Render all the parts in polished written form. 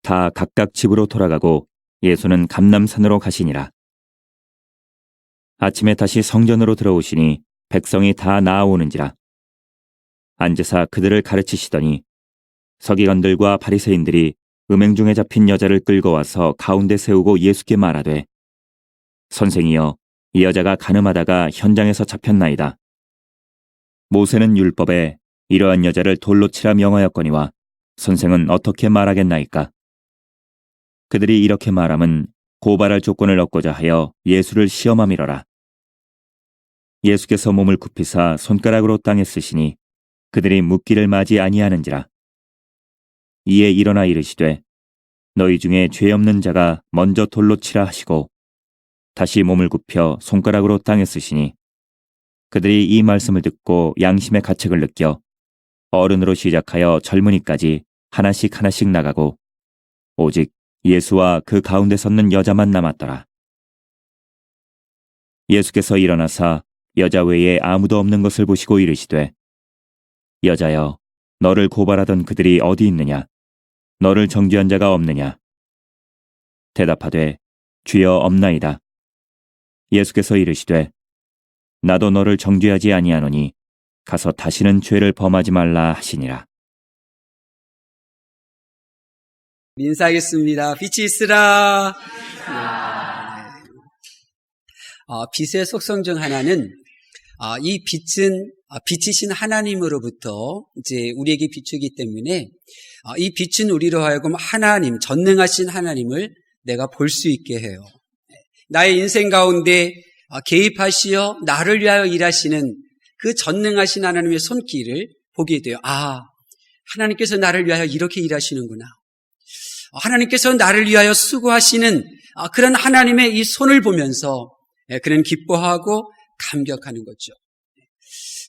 다 각각 집으로 돌아가고 예수는 감람산으로 가시니라. 아침에 다시 성전으로 들어오시니 백성이 다 나아오는지라. 앉으사 그들을 가르치시더니 서기관들과 바리새인들이 음행 중에 잡힌 여자를 끌고 와서 가운데 세우고 예수께 말하되, 선생이여, 이 여자가 간음하다가 현장에서 잡혔나이다. 모세는 율법에 이러한 여자를 돌로 치라 명하였거니와 선생은 어떻게 말하겠나이까? 그들이 이렇게 말함은 고발할 조건을 얻고자 하여 예수를 시험함이러라. 예수께서 몸을 굽히사 손가락으로 땅에 쓰시니 그들이 묻기를 마지 아니하는지라. 이에 일어나 이르시되, 너희 중에 죄 없는 자가 먼저 돌로 치라 하시고 다시 몸을 굽혀 손가락으로 땅에 쓰시니 그들이 이 말씀을 듣고 양심의 가책을 느껴 어른으로 시작하여 젊은이까지 하나씩 나가고 오직 예수와 그 가운데 섰는 여자만 남았더라. 예수께서 일어나사 여자 외에 아무도 없는 것을 보시고 이르시되, 여자여, 너를 고발하던 그들이 어디 있느냐? 너를 정죄한 자가 없느냐? 대답하되, 주여 없나이다. 예수께서 이르시되, 나도 너를 정죄하지 아니하노니 가서 다시는 죄를 범하지 말라 하시니라. 인사하겠습니다. 빛이 있으라. 빛의 속성 중 하나는 이 빛은 빛이신 하나님으로부터 이제 우리에게 비추기 때문에 이 빛은 우리로 하여금 하나님, 전능하신 하나님을 내가 볼 수 있게 해요. 나의 인생 가운데 개입하시어 나를 위하여 일하시는 그 전능하신 하나님의 손길을 보게 돼요. 하나님께서 나를 위하여 이렇게 일하시는구나. 하나님께서 나를 위하여 수고하시는 그런 하나님의 이 손을 보면서 그는 기뻐하고 감격하는 거죠.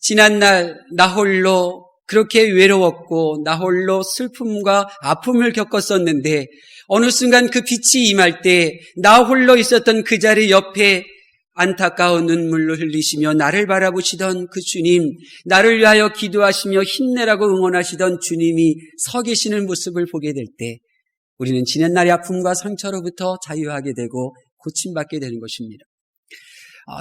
지난날 나 홀로 그렇게 외로웠고 나 홀로 슬픔과 아픔을 겪었었는데 어느 순간 그 빛이 임할 때 나 홀로 있었던 그 자리 옆에 안타까운 눈물로 흘리시며 나를 바라보시던 그 주님, 나를 위하여 기도하시며 힘내라고 응원하시던 주님이 서 계시는 모습을 보게 될 때 우리는 지난날의 아픔과 상처로부터 자유하게 되고 고침받게 되는 것입니다.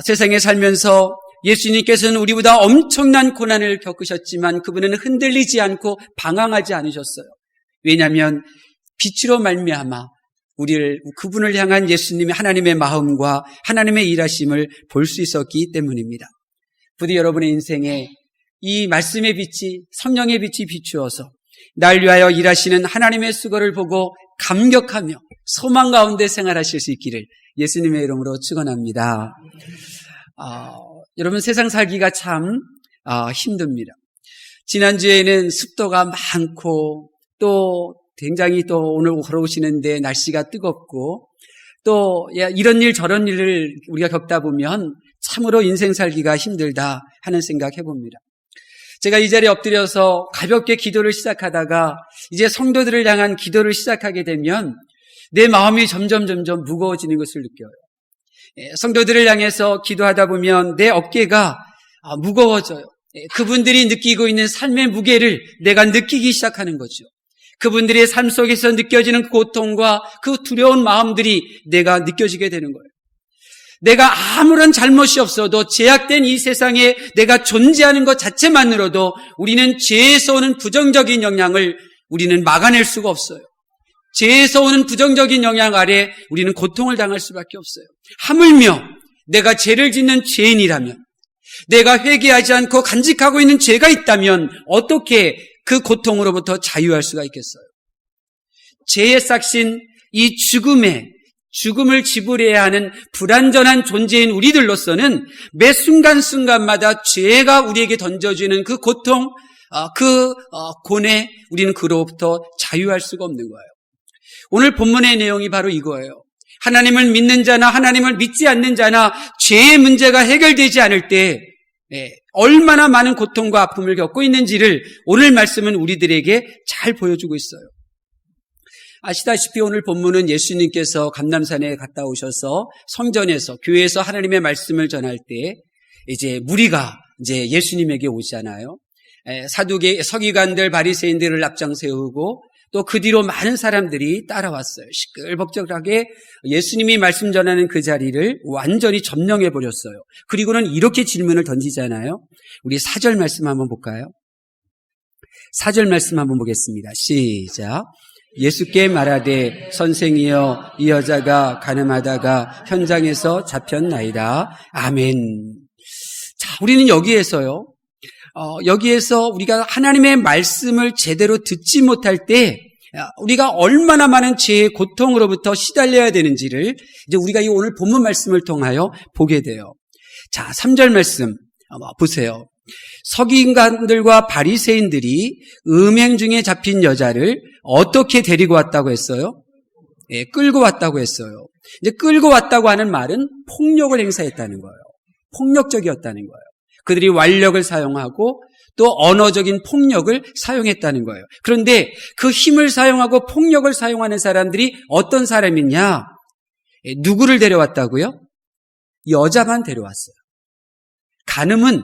세상에 살면서 예수님께서는 우리보다 엄청난 고난을 겪으셨지만 그분은 흔들리지 않고 방황하지 않으셨어요. 왜냐하면 빛으로 말미암아 그분을 향한 예수님의 하나님의 마음과 하나님의 일하심을 볼 수 있었기 때문입니다. 부디 여러분의 인생에 이 말씀의 빛이, 성령의 빛이 비추어서 날 위하여 일하시는 하나님의 수고를 보고 감격하며 소망 가운데 생활하실 수 있기를 예수님의 이름으로 축원합니다. 여러분, 세상 살기가 참 힘듭니다. 지난주에는 습도가 많고 또 굉장히 또 오늘 걸어오시는데 날씨가 뜨겁고 또 이런 일 저런 일을 우리가 겪다 보면 참으로 인생 살기가 힘들다 하는 생각 해봅니다. 제가 이 자리에 엎드려서 가볍게 기도를 시작하다가 이제 성도들을 향한 기도를 시작하게 되면 내 마음이 점점 무거워지는 것을 느껴요. 성도들을 향해서 기도하다 보면 내 어깨가 무거워져요. 그분들이 느끼고 있는 삶의 무게를 내가 느끼기 시작하는 거죠. 그분들의 삶 속에서 느껴지는 그 고통과 그 두려운 마음들이 내가 느껴지게 되는 거예요. 내가 아무런 잘못이 없어도 제약된 이 세상에 내가 존재하는 것 자체만으로도 우리는 죄에서 오는 부정적인 영향을 우리는 막아낼 수가 없어요. 죄에서 오는 부정적인 영향 아래 우리는 고통을 당할 수밖에 없어요. 하물며 내가 죄를 짓는 죄인이라면, 내가 회개하지 않고 간직하고 있는 죄가 있다면 어떻게 그 고통으로부터 자유할 수가 있겠어요? 죄의 싹신 이 죽음을 지불해야 하는 불완전한 존재인 우리들로서는 매 순간순간마다 죄가 우리에게 던져주는 그 고통, 고뇌, 우리는 그로부터 자유할 수가 없는 거예요. 오늘 본문의 내용이 바로 이거예요. 하나님을 믿는 자나 하나님을 믿지 않는 자나 죄의 문제가 해결되지 않을 때 얼마나 많은 고통과 아픔을 겪고 있는지를 오늘 말씀은 우리들에게 잘 보여주고 있어요. 아시다시피 오늘 본문은 예수님께서 감람산에 갔다 오셔서 성전에서, 교회에서 하나님의 말씀을 전할 때 이제 무리가 이제 예수님에게 오잖아요. 서기관들, 바리새인들을 앞장 세우고 또 그 뒤로 많은 사람들이 따라왔어요. 시끌벅적하게 예수님이 말씀 전하는 그 자리를 완전히 점령해 버렸어요. 그리고는 이렇게 질문을 던지잖아요. 우리 4절 말씀 한번 볼까요? 4절 말씀 한번 보겠습니다. 시작. 예수께 말하되 선생이여 이 여자가 가늠하다가 현장에서 잡혔나이다. 아멘. 자, 우리는 여기에서 우리가 하나님의 말씀을 제대로 듣지 못할 때 우리가 얼마나 많은 죄의 고통으로부터 시달려야 되는지를 이제 우리가 이 오늘 본문 말씀을 통하여 보게 돼요. 자, 3절 말씀 보세요. 서기관들과 바리새인들이 음행 중에 잡힌 여자를 어떻게 데리고 왔다고 했어요? 예, 끌고 왔다고 했어요. 이제 끌고 왔다고 하는 말은 폭력을 행사했다는 거예요. 폭력적이었다는 거예요. 그들이 완력을 사용하고 또 언어적인 폭력을 사용했다는 거예요. 그런데 그 힘을 사용하고 폭력을 사용하는 사람들이 어떤 사람이냐? 예, 누구를 데려왔다고요? 여자만 데려왔어요. 간음은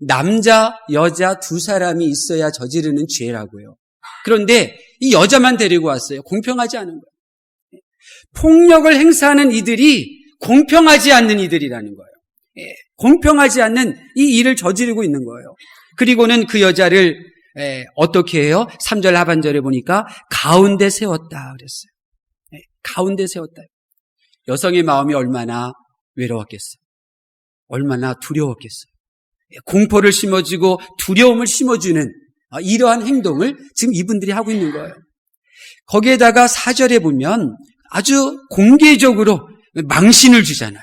남자, 여자 두 사람이 있어야 저지르는 죄라고요. 그런데 이 여자만 데리고 왔어요. 공평하지 않은 거예요. 폭력을 행사하는 이들이 공평하지 않는 이들이라는 거예요. 공평하지 않는 이 일을 저지르고 있는 거예요. 그리고는 그 여자를 어떻게 해요? 3절 하반절에 보니까 가운데 세웠다 그랬어요. 가운데 세웠다. 여성의 마음이 얼마나 외로웠겠어요. 얼마나 두려웠겠어요. 공포를 심어주고 두려움을 심어주는 이러한 행동을 지금 이분들이 하고 있는 거예요. 거기에다가 4절에 보면 아주 공개적으로 망신을 주잖아요.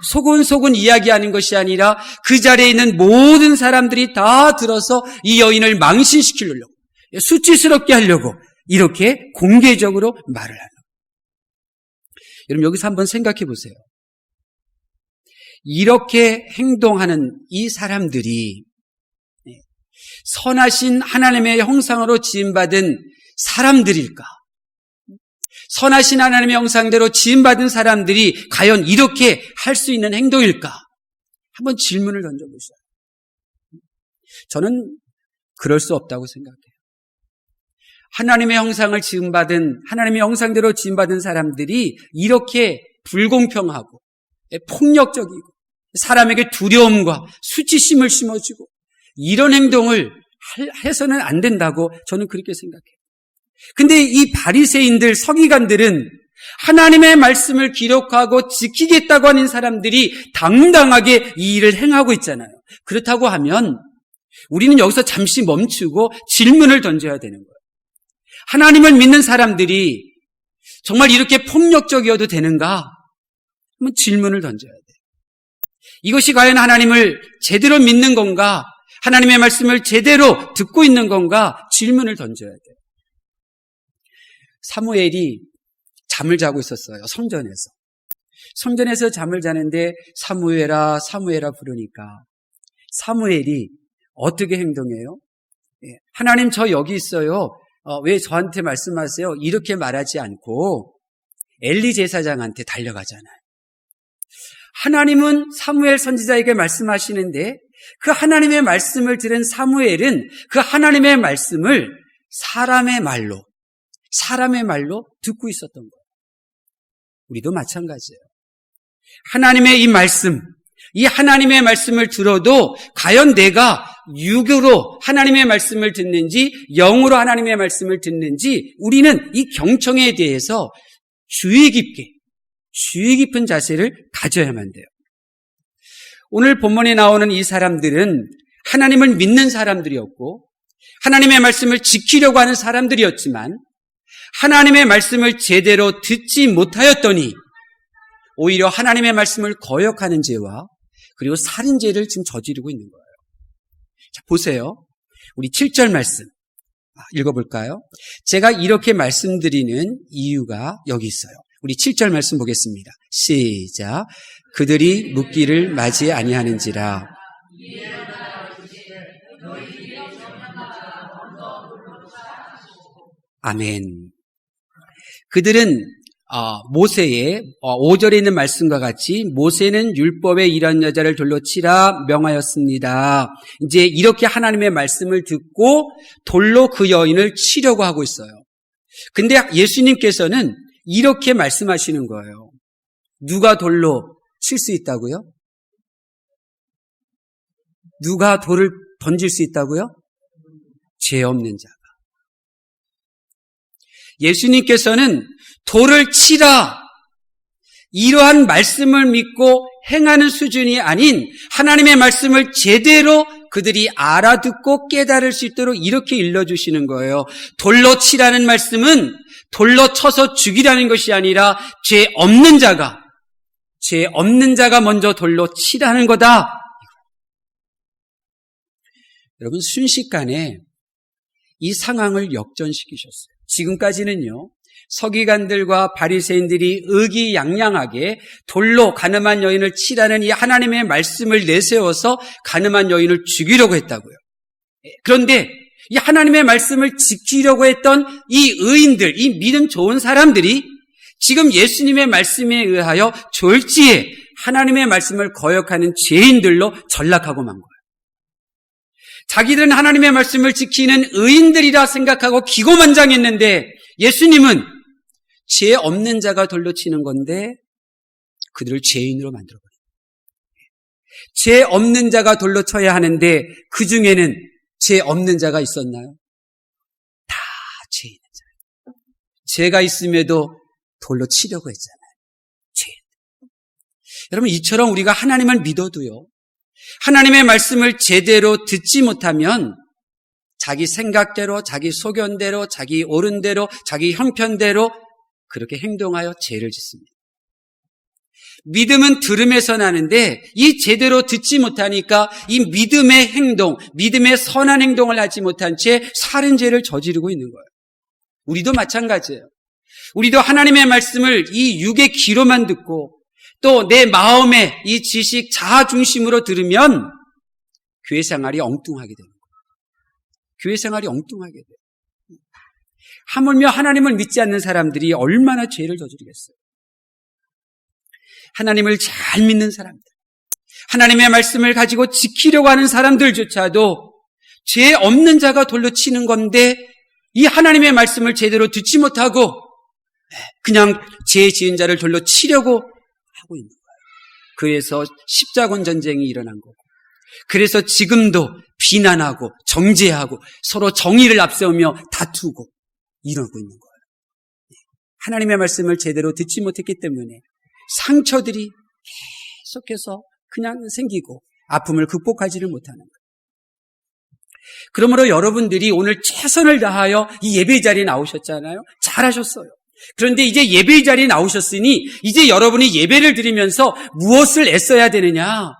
소곤소곤 이야기하는 것이 아니라 그 자리에 있는 모든 사람들이 다 들어서 이 여인을 망신시키려고, 수치스럽게 하려고 이렇게 공개적으로 말을 하는 거예요. 여러분 여기서 한번 생각해 보세요. 이렇게 행동하는 이 사람들이 선하신 하나님의 형상으로 지음받은 사람들일까? 선하신 하나님의 형상대로 지음받은 사람들이 과연 이렇게 할 수 있는 행동일까? 한번 질문을 던져보세요. 저는 그럴 수 없다고 생각해요. 하나님의 형상을 지음받은, 하나님의 형상대로 지음받은 사람들이 이렇게 불공평하고 폭력적이고 사람에게 두려움과 수치심을 심어주고 이런 행동을 해서는 안 된다고 저는 그렇게 생각해요. 근데 이 바리새인들, 서기관들은 하나님의 말씀을 기록하고 지키겠다고 하는 사람들이 당당하게 이 일을 행하고 있잖아요. 그렇다고 하면 우리는 여기서 잠시 멈추고 질문을 던져야 되는 거예요. 하나님을 믿는 사람들이 정말 이렇게 폭력적이어도 되는가? 한번 질문을 던져야 돼요. 이것이 과연 하나님을 제대로 믿는 건가? 하나님의 말씀을 제대로 듣고 있는 건가? 질문을 던져야 돼요. 사무엘이 잠을 자고 있었어요. 성전에서. 성전에서 잠을 자는데 사무엘아 사무엘아 부르니까 사무엘이 어떻게 행동해요? 하나님 저 여기 있어요. 왜 저한테 말씀하세요? 이렇게 말하지 않고 엘리 제사장한테 달려가잖아요. 하나님은 사무엘 선지자에게 말씀하시는데 그 하나님의 말씀을 들은 사무엘은 그 하나님의 말씀을 사람의 말로 듣고 있었던 거예요. 우리도 마찬가지예요. 하나님의 이 말씀, 이 하나님의 말씀을 들어도 과연 내가 육으로 하나님의 말씀을 듣는지 영으로 하나님의 말씀을 듣는지 우리는 이 경청에 대해서 주의 깊은 자세를 가져야만 돼요. 오늘 본문에 나오는 이 사람들은 하나님을 믿는 사람들이었고 하나님의 말씀을 지키려고 하는 사람들이었지만 하나님의 말씀을 제대로 듣지 못하였더니 오히려 하나님의 말씀을 거역하는 죄와 그리고 살인죄를 지금 저지르고 있는 거예요. 자, 보세요. 우리 7절 말씀 읽어볼까요? 제가 이렇게 말씀드리는 이유가 여기 있어요. 우리 7절 말씀 보겠습니다. 시작. 그들이 묻기를 맞이 아니하는지라. 아멘. 그들은 모세의 5절에 있는 말씀과 같이 모세는 율법에 이런 여자를 돌로 치라 명하였습니다. 이제 이렇게 하나님의 말씀을 듣고 돌로 그 여인을 치려고 하고 있어요. 근데 예수님께서는 이렇게 말씀하시는 거예요. 누가 돌로 칠 수 있다고요? 누가 돌을 던질 수 있다고요? 죄 없는 자가. 예수님께서는 돌을 치라, 이러한 말씀을 믿고 행하는 수준이 아닌 하나님의 말씀을 제대로 그들이 알아듣고 깨달을 수 있도록 이렇게 일러주시는 거예요. 돌로 치라는 말씀은 돌로 쳐서 죽이라는 것이 아니라 죄 없는 자가 먼저 돌로 치라는 거다. 여러분, 순식간에 이 상황을 역전시키셨어요. 지금까지는요, 서기관들과 바리새인들이 의기양양하게 돌로 가늠한 여인을 치라는 이 하나님의 말씀을 내세워서 가늠한 여인을 죽이려고 했다고요. 그런데 이 하나님의 말씀을 지키려고 했던 이 의인들, 이 믿음 좋은 사람들이 지금 예수님의 말씀에 의하여 졸지에 하나님의 말씀을 거역하는 죄인들로 전락하고 만 거예요. 자기들은 하나님의 말씀을 지키는 의인들이라 생각하고 기고만장했는데 예수님은 죄 없는 자가 돌로 치는 건데 그들을 죄인으로 만들어버려요. 죄 없는 자가 돌로 쳐야 하는데 그 중에는 죄 없는 자가 있었나요? 다 죄 있는 자예요. 죄가 있음에도 돌로 치려고 했잖아요. 죄. 여러분, 이처럼 우리가 하나님을 믿어도요, 하나님의 말씀을 제대로 듣지 못하면 자기 생각대로, 자기 소견대로, 자기 옳은대로, 자기 형편대로 그렇게 행동하여 죄를 짓습니다. 믿음은 들음에서 나는데 이 제대로 듣지 못하니까 이 믿음의 행동, 믿음의 선한 행동을 하지 못한 채 살인죄를 저지르고 있는 거예요. 우리도 마찬가지예요. 우리도 하나님의 말씀을 이 육의 귀로만 듣고 또 내 마음의 이 지식 자아 중심으로 들으면 교회 생활이 엉뚱하게 되는 거예요. 교회 생활이 엉뚱하게 돼요. 하물며 하나님을 믿지 않는 사람들이 얼마나 죄를 저지르겠어요. 하나님을 잘 믿는 사람들, 하나님의 말씀을 가지고 지키려고 하는 사람들조차도 죄 없는 자가 돌로 치는 건데 이 하나님의 말씀을 제대로 듣지 못하고 그냥 죄 지은 자를 돌로 치려고 하고 있는 거예요. 그래서 십자군 전쟁이 일어난 거고, 그래서 지금도 비난하고 정죄하고 서로 정의를 앞세우며 다투고 이러고 있는 거예요. 하나님의 말씀을 제대로 듣지 못했기 때문에 상처들이 계속해서 그냥 생기고 아픔을 극복하지를 못하는 거예요. 그러므로 여러분들이 오늘 최선을 다하여 이 예배 자리에 나오셨잖아요. 잘하셨어요. 그런데 이제 예배 자리에 나오셨으니 이제 여러분이 예배를 드리면서 무엇을 애써야 되느냐?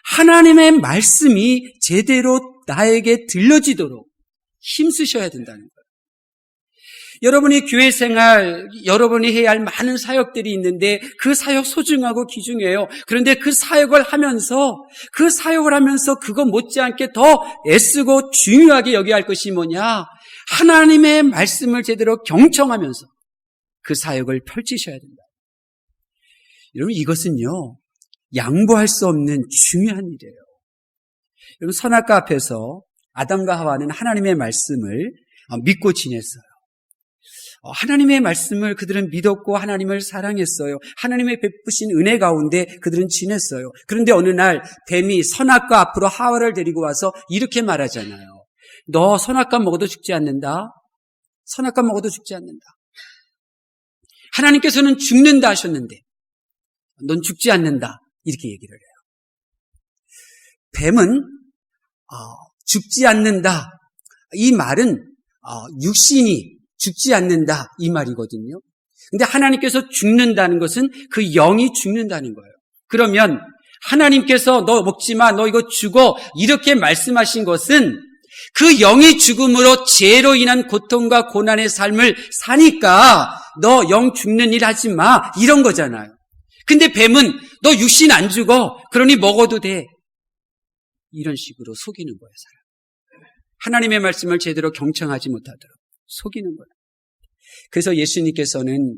하나님의 말씀이 제대로 나에게 들려지도록 힘쓰셔야 된다는 거예요. 여러분이 교회 생활, 여러분이 해야 할 많은 사역들이 있는데 그 사역 소중하고 귀중해요. 그런데 그 사역을 하면서 그거 못지않게 더 애쓰고 중요하게 여겨야 할 것이 뭐냐? 하나님의 말씀을 제대로 경청하면서 그 사역을 펼치셔야 된다. 여러분, 이것은요, 양보할 수 없는 중요한 일이에요. 여러분, 선악과 앞에서 아담과 하와는 하나님의 말씀을 믿고 지냈어요. 하나님의 말씀을 그들은 믿었고 하나님을 사랑했어요. 하나님의 베푸신 은혜 가운데 그들은 지냈어요. 그런데 어느 날 뱀이 선악과 앞으로 하와를 데리고 와서 이렇게 말하잖아요. 너 선악과 먹어도 죽지 않는다. 선악과 먹어도 죽지 않는다. 하나님께서는 죽는다 하셨는데 넌 죽지 않는다. 이렇게 얘기를 해요. 뱀은 죽지 않는다. 이 말은 육신이 죽지 않는다 이 말이거든요. 근데 하나님께서 죽는다는 것은 그 영이 죽는다는 거예요. 그러면 하나님께서 너 먹지 마, 너 이거 죽어 이렇게 말씀하신 것은 그 영이 죽음으로 죄로 인한 고통과 고난의 삶을 사니까 너 영 죽는 일 하지 마 이런 거잖아요. 근데 뱀은 너 육신 안 죽어 그러니 먹어도 돼 이런 식으로 속이는 거예요. 사람. 하나님의 말씀을 제대로 경청하지 못하도록 속이는 거예요. 그래서 예수님께서는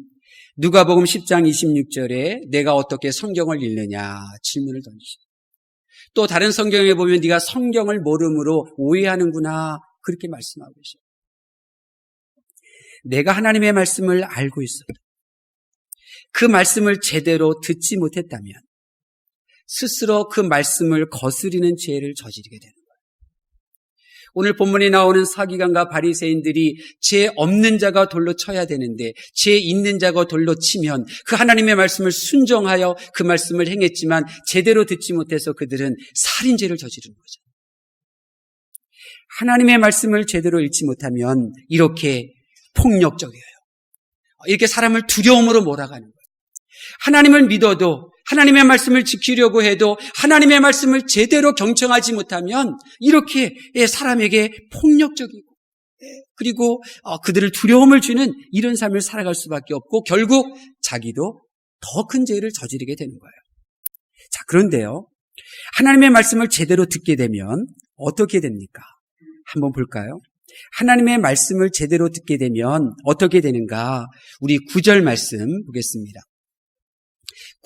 누가복음 10장 26절에 내가 어떻게 성경을 읽느냐 질문을 던지시죠. 또 다른 성경에 보면 네가 성경을 모름으로 오해하는구나 그렇게 말씀하고 계셔요. 내가 하나님의 말씀을 알고 있어도 그 말씀을 제대로 듣지 못했다면 스스로 그 말씀을 거스리는 죄를 저지르게 되는 거예요. 오늘 본문에 나오는 서기관과 바리새인들이 죄 없는 자가 돌로 쳐야 되는데 죄 있는 자가 돌로 치면 그 하나님의 말씀을 순종하여 그 말씀을 행했지만 제대로 듣지 못해서 그들은 살인죄를 저지르는 거죠. 하나님의 말씀을 제대로 읽지 못하면 이렇게 폭력적이에요. 이렇게 사람을 두려움으로 몰아가는 거예요. 하나님을 믿어도 하나님의 말씀을 지키려고 해도 하나님의 말씀을 제대로 경청하지 못하면 이렇게 사람에게 폭력적이고 그리고 그들을 두려움을 주는 이런 삶을 살아갈 수밖에 없고 결국 자기도 더 큰 죄를 저지르게 되는 거예요. 자, 그런데요. 하나님의 말씀을 제대로 듣게 되면 어떻게 됩니까? 한번 볼까요? 하나님의 말씀을 제대로 듣게 되면 어떻게 되는가? 우리 9절 말씀 보겠습니다.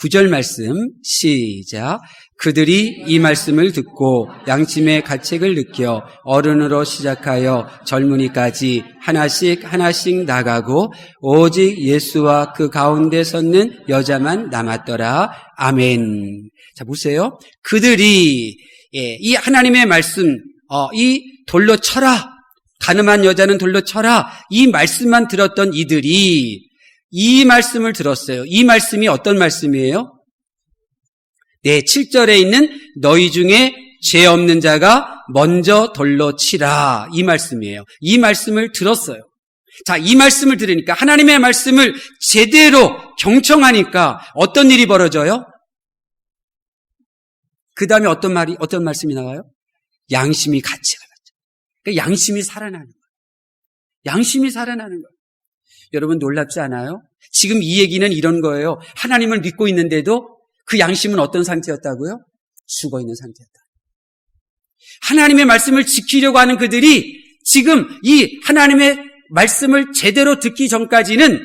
9절 말씀 시작. 그들이 이 말씀을 듣고 양심의 가책을 느껴 어른으로 시작하여 젊은이까지 하나씩 나가고 오직 예수와 그 가운데 섰는 여자만 남았더라. 아멘. 자, 보세요. 그들이 이 하나님의 말씀 이 돌로 쳐라. 가늠한 여자는 돌로 쳐라. 이 말씀만 들었던 이들이 이 말씀을 들었어요. 이 말씀이 어떤 말씀이에요? 네, 7절에 있는 너희 중에 죄 없는 자가 먼저 돌로 치라. 이 말씀이에요. 이 말씀을 들었어요. 자, 이 말씀을 들으니까 하나님의 말씀을 제대로 경청하니까 어떤 일이 벌어져요? 그 다음에 어떤 말씀이 나와요? 양심이 가치가 나죠. 그러니까 양심이 살아나는 거예요. 양심이 살아나는 거예요. 여러분 놀랍지 않아요? 지금 이 얘기는 이런 거예요. 하나님을 믿고 있는데도 그 양심은 어떤 상태였다고요? 죽어있는 상태였다. 하나님의 말씀을 지키려고 하는 그들이 지금 이 하나님의 말씀을 제대로 듣기 전까지는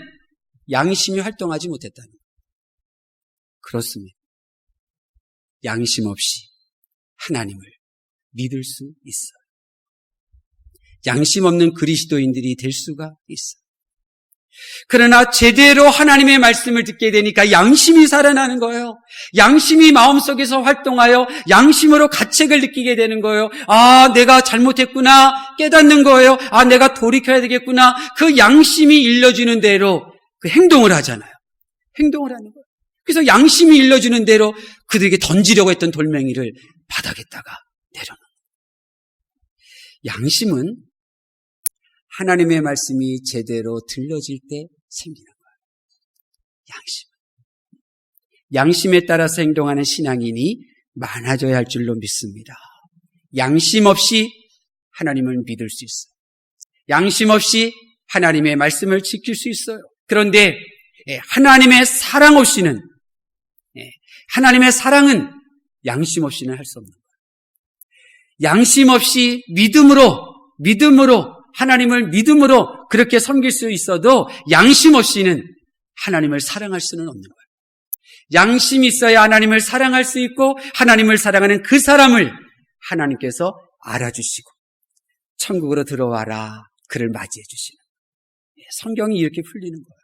양심이 활동하지 못했다는 거예요. 그렇습니다. 양심 없이 하나님을 믿을 수 있어요. 양심 없는 그리스도인들이 될 수가 있어요. 그러나 제대로 하나님의 말씀을 듣게 되니까 양심이 살아나는 거예요. 양심이 마음속에서 활동하여 양심으로 가책을 느끼게 되는 거예요. 아, 내가 잘못했구나 깨닫는 거예요. 아, 내가 돌이켜야 되겠구나. 그 양심이 일러주는 대로 그 행동을 하잖아요. 행동을 하는 거예요. 그래서 양심이 일러주는 대로 그들에게 던지려고 했던 돌멩이를 바닥에다가 내려놓는 거예요. 양심은 하나님의 말씀이 제대로 들려질 때 생기는 거예요. 양심에 따라서 행동하는 신앙인이 많아져야 할 줄로 믿습니다. 양심 없이 하나님을 믿을 수 있어요. 양심 없이 하나님의 말씀을 지킬 수 있어요. 그런데 하나님의 사랑 없이는 하나님의 사랑은 양심 없이는 할 수 없는 거예요. 양심 없이 믿음으로 하나님을 믿음으로 그렇게 섬길 수 있어도 양심 없이는 하나님을 사랑할 수는 없는 거예요. 양심이 있어야 하나님을 사랑할 수 있고 하나님을 사랑하는 그 사람을 하나님께서 알아주시고 천국으로 들어와라 그를 맞이해 주시는 성경이 이렇게 풀리는 거예요.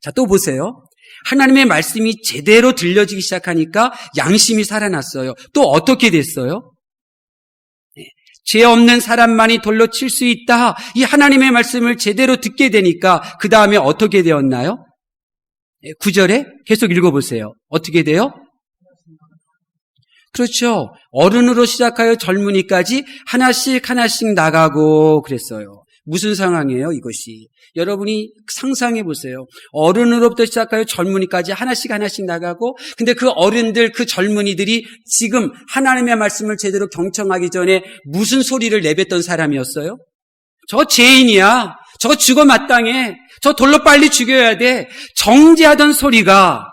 자, 또 보세요. 하나님의 말씀이 제대로 들려지기 시작하니까 양심이 살아났어요. 또 어떻게 됐어요? 죄 없는 사람만이 돌로 칠 수 있다. 이 하나님의 말씀을 제대로 듣게 되니까 그 다음에 어떻게 되었나요? 9절에 계속 읽어보세요. 어떻게 돼요? 그렇죠. 어른으로 시작하여 젊은이까지 하나씩 나가고 그랬어요. 무슨 상황이에요, 이것이? 여러분이 상상해 보세요. 어른으로부터 시작하여 젊은이까지 하나씩 나가고, 근데 그 어른들, 그 젊은이들이 지금 하나님의 말씀을 제대로 경청하기 전에 무슨 소리를 내뱉던 사람이었어요? 저 죄인이야. 저 죽어 마땅해. 저 돌로 빨리 죽여야 돼. 정죄하던 소리가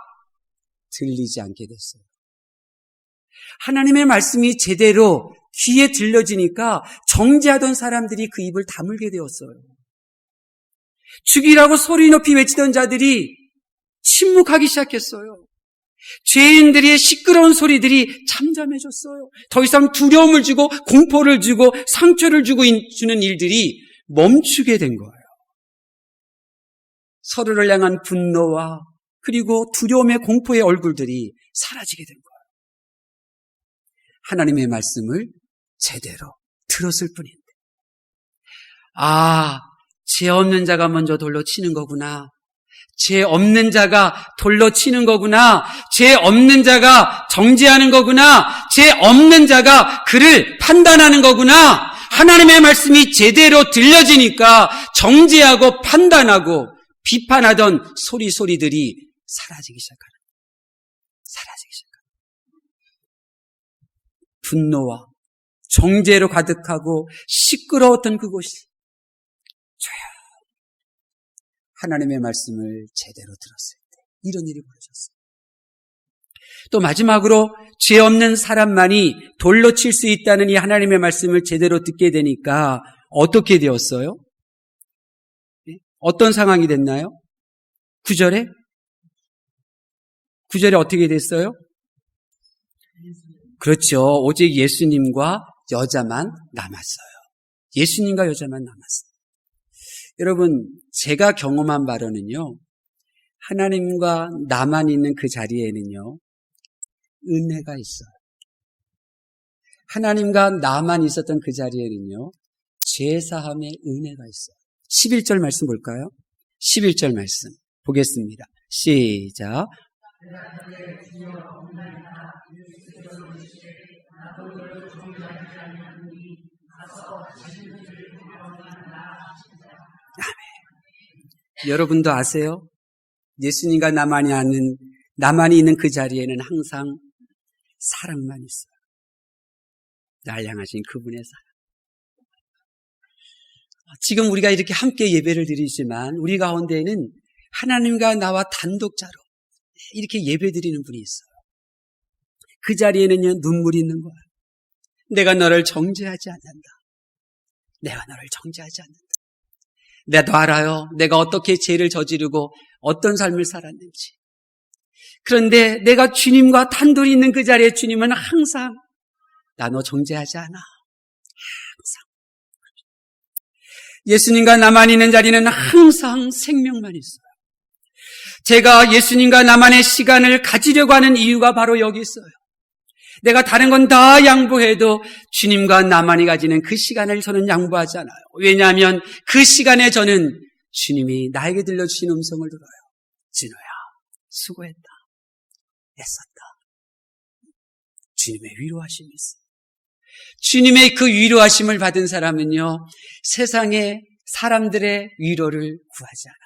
들리지 않게 됐어요. 하나님의 말씀이 제대로 귀에 들려지니까 정죄하던 사람들이 그 입을 다물게 되었어요. 죽이라고 소리 높이 외치던 자들이 침묵하기 시작했어요. 죄인들의 시끄러운 소리들이 잠잠해졌어요. 더 이상 두려움을 주고 공포를 주고 상처를 주는 일들이 멈추게 된 거예요. 서로를 향한 분노와 그리고 두려움의 공포의 얼굴들이 사라지게 된 거예요. 하나님의 말씀을 제대로 들었을 뿐인데. 죄 없는 자가 먼저 돌로 치는 거구나. 죄 없는 자가 돌로 치는 거구나. 죄 없는 자가 정죄하는 거구나. 죄 없는 자가 그를 판단하는 거구나. 하나님의 말씀이 제대로 들려지니까 정죄하고 판단하고 비판하던 소리들이 사라지기 시작하는. 분노와 정죄로 가득하고 시끄러웠던 그곳이 하나님의 말씀을 제대로 들었을 때 이런 일이 벌어졌어요. 또 마지막으로 죄 없는 사람만이 돌로 칠 수 있다는 이 하나님의 말씀을 제대로 듣게 되니까 어떻게 되었어요? 어떤 상황이 됐나요? 9절에 어떻게 됐어요? 그렇죠. 오직 예수님과 여자만 남았어요. 예수님과 여자만 남았어요. 여러분, 제가 경험한 바로는요, 하나님과 나만 있는 그 자리에는요, 은혜가 있어요. 하나님과 나만 있었던 그 자리에는요, 죄사함의 은혜가 있어요. 11절 말씀 볼까요? 11절 말씀 보겠습니다. 시작. 여러분도 아세요? 예수님과 나만이 있는 그 자리에는 항상 사랑만 있어요. 날 향하신 그분의 사랑. 지금 우리가 이렇게 함께 예배를 드리지만 우리 가운데에는 하나님과 나와 단독자로 이렇게 예배 드리는 분이 있어요. 그 자리에는요, 눈물이 있는 거야. 내가 너를 정죄하지 않는다. 내가 알아요. 내가 어떻게 죄를 저지르고 어떤 삶을 살았는지. 그런데 내가 주님과 단둘이 있는 그 자리에 주님은 항상 나 너 정죄하지 않아. 항상. 예수님과 나만 있는 자리는 항상 생명만 있어요. 제가 예수님과 나만의 시간을 가지려고 하는 이유가 바로 여기 있어요. 내가 다른 건 다 양보해도 주님과 나만이 가지는 그 시간을 저는 양보하지 않아요. 왜냐하면 그 시간에 저는 주님이 나에게 들려주신 음성을 들어요. 진호야, 수고했다. 애썼다. 주님의 위로하심이 있어요. 주님의 그 위로하심을 받은 사람은요, 세상의 사람들의 위로를 구하지 않아요.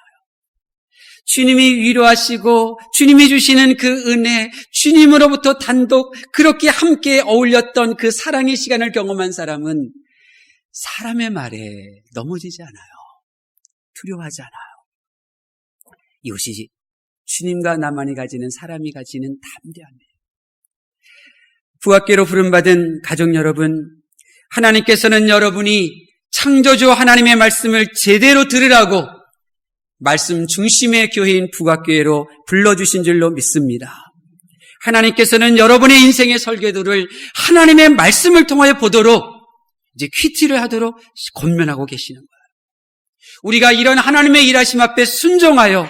주님이 위로하시고 주님이 주시는 그 은혜, 주님으로부터 단독 그렇게 함께 어울렸던 그 사랑의 시간을 경험한 사람은 사람의 말에 넘어지지 않아요. 두려워하지 않아요. 이것이 주님과 나만이 가지는 사람이 가지는 담대함이에요. 부학계로 부름받은 가족 여러분, 하나님께서는 여러분이 창조주 하나님의 말씀을 제대로 들으라고 말씀 중심의 교회인 부각교회로 불러주신 줄로 믿습니다. 하나님께서는 여러분의 인생의 설계도를 하나님의 말씀을 통하여 보도록 이제 퀴티를 하도록 권면하고 계시는 거예요. 우리가 이런 하나님의 일하심 앞에 순종하여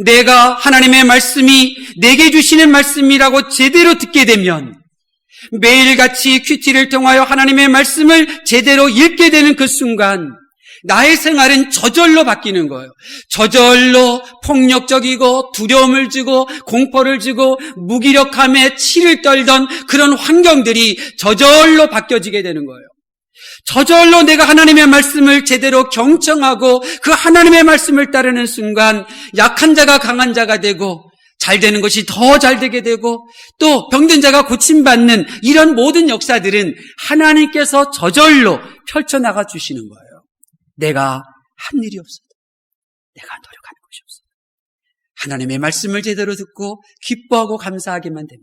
내가 하나님의 말씀이 내게 주시는 말씀이라고 제대로 듣게 되면 매일같이 퀴티를 통하여 하나님의 말씀을 제대로 읽게 되는 그 순간 나의 생활은 저절로 바뀌는 거예요. 저절로 폭력적이고 두려움을 주고 공포를 주고 무기력함에 치를 떨던 그런 환경들이 저절로 바뀌어지게 되는 거예요. 저절로 내가 하나님의 말씀을 제대로 경청하고 그 하나님의 말씀을 따르는 순간 약한 자가 강한 자가 되고 잘 되는 것이 더 잘 되게 되고 또 병든 자가 고침받는 이런 모든 역사들은 하나님께서 저절로 펼쳐나가 주시는 거예요. 내가 한 일이 없어도, 내가 노력하는 것이 없어도 하나님의 말씀을 제대로 듣고 기뻐하고 감사하기만 되면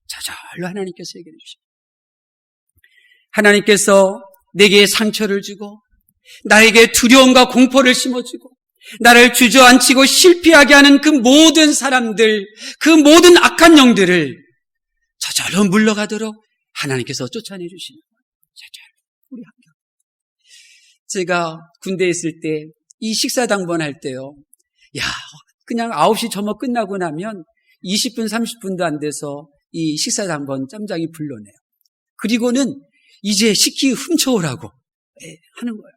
저절로 하나님께서 해결해 주십니다. 하나님께서 내게 상처를 주고 나에게 두려움과 공포를 심어주고 나를 주저앉히고 실패하게 하는 그 모든 사람들, 그 모든 악한 영들을 저절로 물러가도록 하나님께서 쫓아내 주시는 거예요. 저절로 우리 함께. 제가 군대에 있을 때 이 식사당번 할 때요, 야, 그냥 9시 점업 끝나고 나면 20분, 30분도 안 돼서 이 식사 당번 짬장이 불러내요. 그리고는 이제 식기 훔쳐오라고 하는 거예요.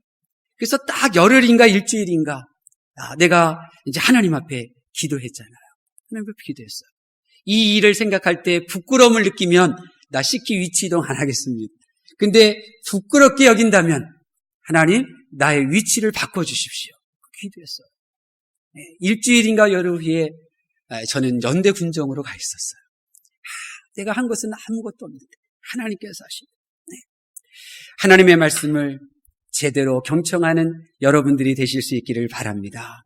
그래서 딱 열흘인가 일주일인가 내가 이제 하나님 앞에 기도했잖아요. 하나님 앞에 기도했어요. 이 일을 생각할 때 부끄러움을 느끼면 나 식기 위치 이동 안 하겠습니다. 근데 부끄럽게 여긴다면 하나님 나의 위치를 바꿔주십시오. 기도했어요. 일주일인가 열흘 후에 저는 연대 군정으로 가 있었어요. 내가 한 것은 아무것도 없는데 하나님께서 하시고 하나님의 말씀을 제대로 경청하는 여러분들이 되실 수 있기를 바랍니다.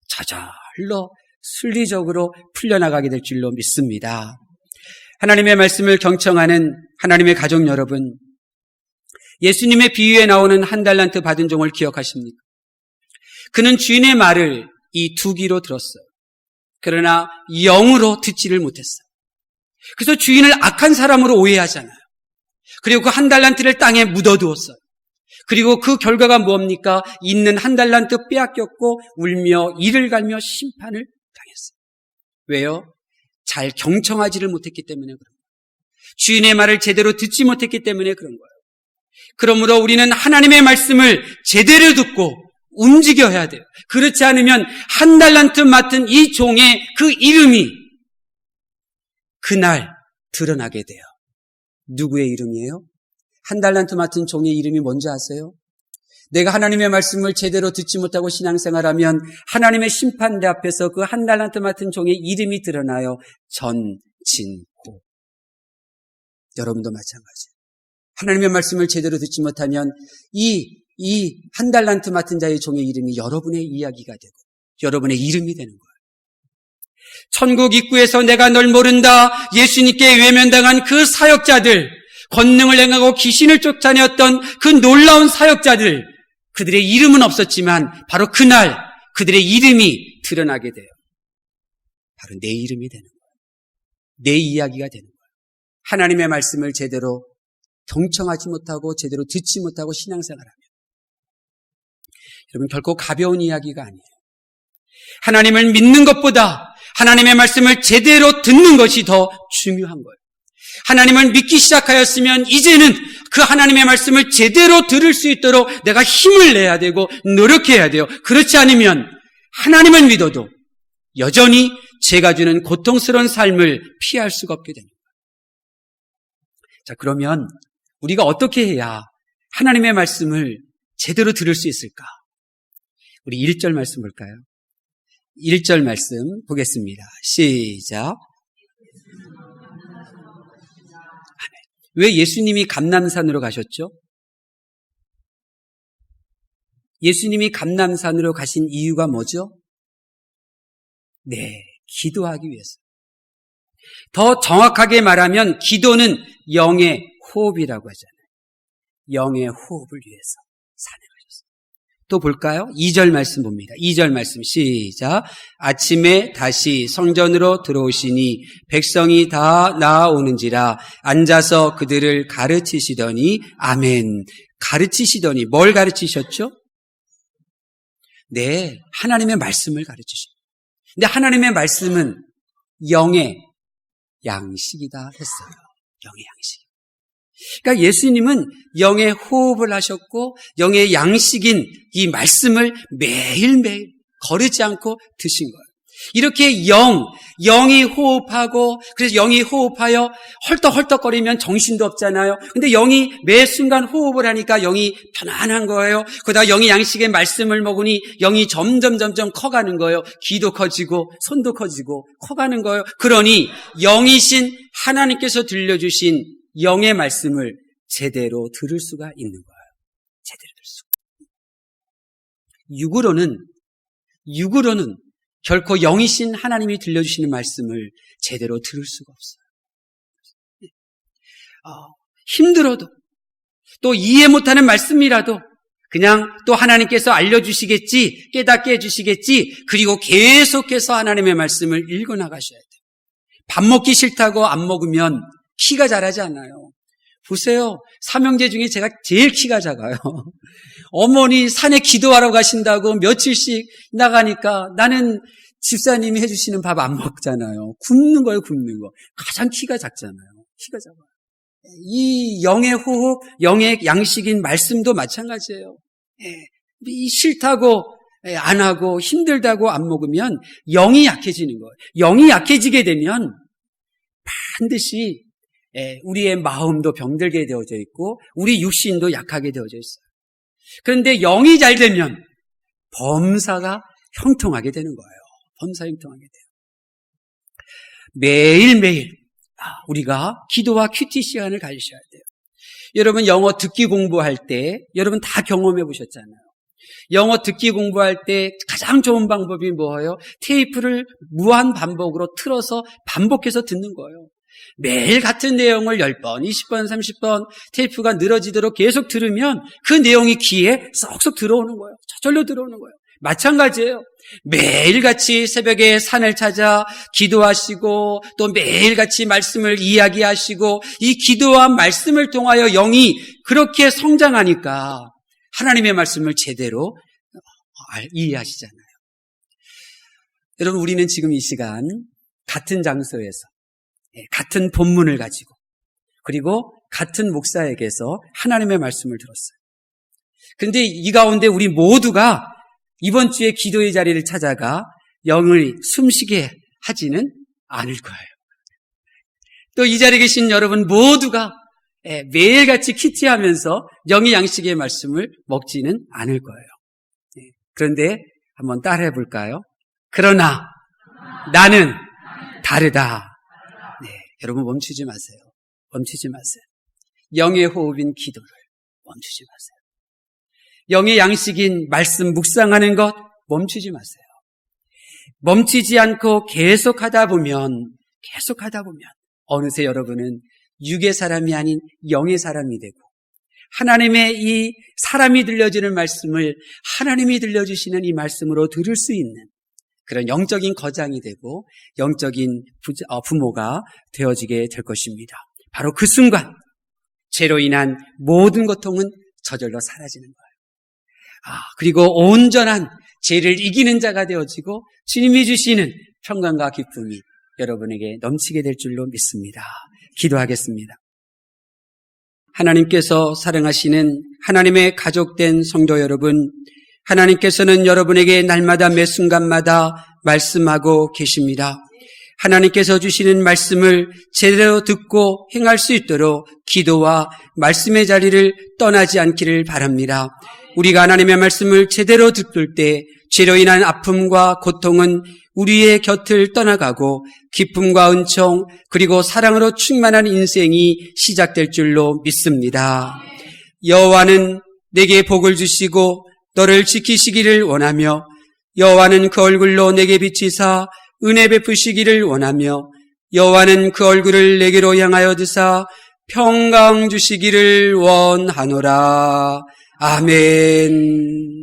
저절로 순리적으로 풀려나가게 될 줄로 믿습니다. 하나님의 말씀을 경청하는 하나님의 가족 여러분, 예수님의 비유에 나오는 한 달란트 받은 종을 기억하십니까? 그는 주인의 말을 이 두 귀로 들었어요. 그러나 영으로 듣지를 못했어요. 그래서 주인을 악한 사람으로 오해하잖아요. 그리고 그 한 달란트를 땅에 묻어두었어요. 그리고 그 결과가 뭡니까? 있는 한 달란트 빼앗겼고 울며 이를 갈며 심판을 당했어요. 왜요? 잘 경청하지를 못했기 때문에 그런 거예요. 주인의 말을 제대로 듣지 못했기 때문에 그런 거예요. 그러므로 우리는 하나님의 말씀을 제대로 듣고 움직여야 돼요. 그렇지 않으면 한 달란트 맡은 이 종의 그 이름이 그날 드러나게 돼요. 누구의 이름이에요? 한 달란트 맡은 종의 이름이 뭔지 아세요? 내가 하나님의 말씀을 제대로 듣지 못하고 신앙생활하면 하나님의 심판대 앞에서 그 한 달란트 맡은 종의 이름이 드러나요. 전진호. 여러분도 마찬가지예요. 하나님의 말씀을 제대로 듣지 못하면 이 한 달란트 맡은 자의 종의 이름이 여러분의 이야기가 되고 여러분의 이름이 되는 거예요. 천국 입구에서 내가 널 모른다 예수님께 외면당한 그 사역자들, 권능을 행하고 귀신을 쫓아내었던 그 놀라운 사역자들, 그들의 이름은 없었지만 바로 그날 그들의 이름이 드러나게 돼요. 바로 내 이름이 되는 거예요. 내 이야기가 되는 거예요. 하나님의 말씀을 제대로 경청하지 못하고 제대로 듣지 못하고 신앙생활하면 여러분 결코 가벼운 이야기가 아니에요. 하나님을 믿는 것보다 하나님의 말씀을 제대로 듣는 것이 더 중요한 거예요. 하나님을 믿기 시작하였으면 이제는 그 하나님의 말씀을 제대로 들을 수 있도록 내가 힘을 내야 되고 노력해야 돼요. 그렇지 않으면 하나님을 믿어도 여전히 죄가 주는 고통스러운 삶을 피할 수가 없게 됩니다. 자, 그러면 우리가 어떻게 해야 하나님의 말씀을 제대로 들을 수 있을까? 우리 1절 말씀 볼까요? 1절 말씀 보겠습니다. 시작. 왜 예수님이 감람산으로 가셨죠? 예수님이 감람산으로 가신 이유가 뭐죠? 네, 기도하기 위해서. 더 정확하게 말하면 기도는 영의 호흡이라고 하잖아요. 영의 호흡을 위해서 산행하셨어요. 또 볼까요? 2절 말씀 봅니다. 2절 말씀 시작. 아침에 다시 성전으로 들어오시니 백성이 다 나아오는지라 앉아서 그들을 가르치시더니 아멘. 가르치시더니 뭘 가르치셨죠? 네, 하나님의 말씀을 가르치십니다. 근데 하나님의 말씀은 영의 양식이다 했어요. 영의 양식. 그러니까 예수님은 영의 호흡을 하셨고 영의 양식인 이 말씀을 매일매일 거르지 않고 드신 거예요. 이렇게 영이 호흡하고 그래서 영이 호흡하여 헐떡헐떡거리면 정신도 없잖아요. 근데 영이 매 순간 호흡을 하니까 영이 편안한 거예요. 그러다 영이 양식의 말씀을 먹으니 영이 점점 커가는 거예요. 귀도 커지고 손도 커지고 커가는 거예요. 그러니 영이신 하나님께서 들려주신 영의 말씀을 제대로 들을 수가 있는 거예요. 제대로 들을 수가. 육으로는 결코 영이신 하나님이 들려주시는 말씀을 제대로 들을 수가 없어요. 힘들어도 또 이해 못하는 말씀이라도 그냥 또 하나님께서 알려주시겠지, 깨닫게 해주시겠지, 그리고 계속해서 하나님의 말씀을 읽어나가셔야 돼요. 밥 먹기 싫다고 안 먹으면 키가 자라지 않아요. 보세요. 삼형제 중에 제가 제일 키가 작아요. 어머니 산에 기도하러 가신다고 며칠씩 나가니까 나는 집사님이 해주시는 밥 안 먹잖아요. 굶는 거예요, 굶는 거. 가장 키가 작잖아요. 키가 작아요. 이 영의 호흡, 영의 양식인 말씀도 마찬가지예요. 이 싫다고 안 하고 힘들다고 안 먹으면 영이 약해지는 거예요. 영이 약해지게 되면 반드시 우리의 마음도 병들게 되어져 있고 우리 육신도 약하게 되어져 있어요. 그런데 영이 잘 되면 범사가 형통하게 되는 거예요. 범사 형통하게 돼요. 매일매일 우리가 기도와 큐티 시간을 가지셔야 돼요. 여러분 영어 듣기 공부할 때 여러분 다 경험해 보셨잖아요. 영어 듣기 공부할 때 가장 좋은 방법이 뭐예요? 테이프를 무한 반복으로 틀어서 반복해서 듣는 거예요. 매일 같은 내용을 10번, 20번, 30번 테이프가 늘어지도록 계속 들으면 그 내용이 귀에 쏙쏙 들어오는 거예요. 저절로 들어오는 거예요. 마찬가지예요. 매일같이 새벽에 산을 찾아 기도하시고 또 매일같이 말씀을 이야기하시고 이 기도와 말씀을 통하여 영이 그렇게 성장하니까 하나님의 말씀을 제대로 이해하시잖아요. 여러분 우리는 지금 이 시간 같은 장소에서 같은 본문을 가지고 그리고 같은 목사에게서 하나님의 말씀을 들었어요. 그런데 이 가운데 우리 모두가 이번 주에 기도의 자리를 찾아가 영을 숨쉬게 하지는 않을 거예요. 또 이 자리에 계신 여러분 모두가 매일같이 큐티하면서 영의 양식의 말씀을 먹지는 않을 거예요. 그런데 한번 따라해 볼까요? 그러나 나는 다르다. 네, 여러분 멈추지 마세요. 멈추지 마세요. 영의 호흡인 기도를 멈추지 마세요. 영의 양식인 말씀 묵상하는 것 멈추지 마세요. 멈추지 않고 계속하다 보면 어느새 여러분은 육의 사람이 아닌 영의 사람이 되고 하나님의 이 사람이 들려주는 말씀을 하나님이 들려주시는 이 말씀으로 들을 수 있는 그런 영적인 거장이 되고 영적인 부모가 되어지게 될 것입니다. 바로 그 순간 죄로 인한 모든 고통은 저절로 사라지는 거예요. 그리고 온전한 죄를 이기는 자가 되어지고 주님이 주시는 평강과 기쁨이 여러분에게 넘치게 될 줄로 믿습니다. 기도하겠습니다. 하나님께서 사랑하시는 하나님의 가족된 성도 여러분, 하나님께서는 여러분에게 날마다 매 순간마다 말씀하고 계십니다. 하나님께서 주시는 말씀을 제대로 듣고 행할 수 있도록 기도와 말씀의 자리를 떠나지 않기를 바랍니다. 우리가 하나님의 말씀을 제대로 듣을 때 죄로 인한 아픔과 고통은 우리의 곁을 떠나가고 기쁨과 은총 그리고 사랑으로 충만한 인생이 시작될 줄로 믿습니다. 여호와는 내게 복을 주시고 너를 지키시기를 원하며 여호와는 그 얼굴로 내게 비치사 은혜 베푸시기를 원하며 여호와는 그 얼굴을 내게로 향하여 드사 평강 주시기를 원하노라. 아멘.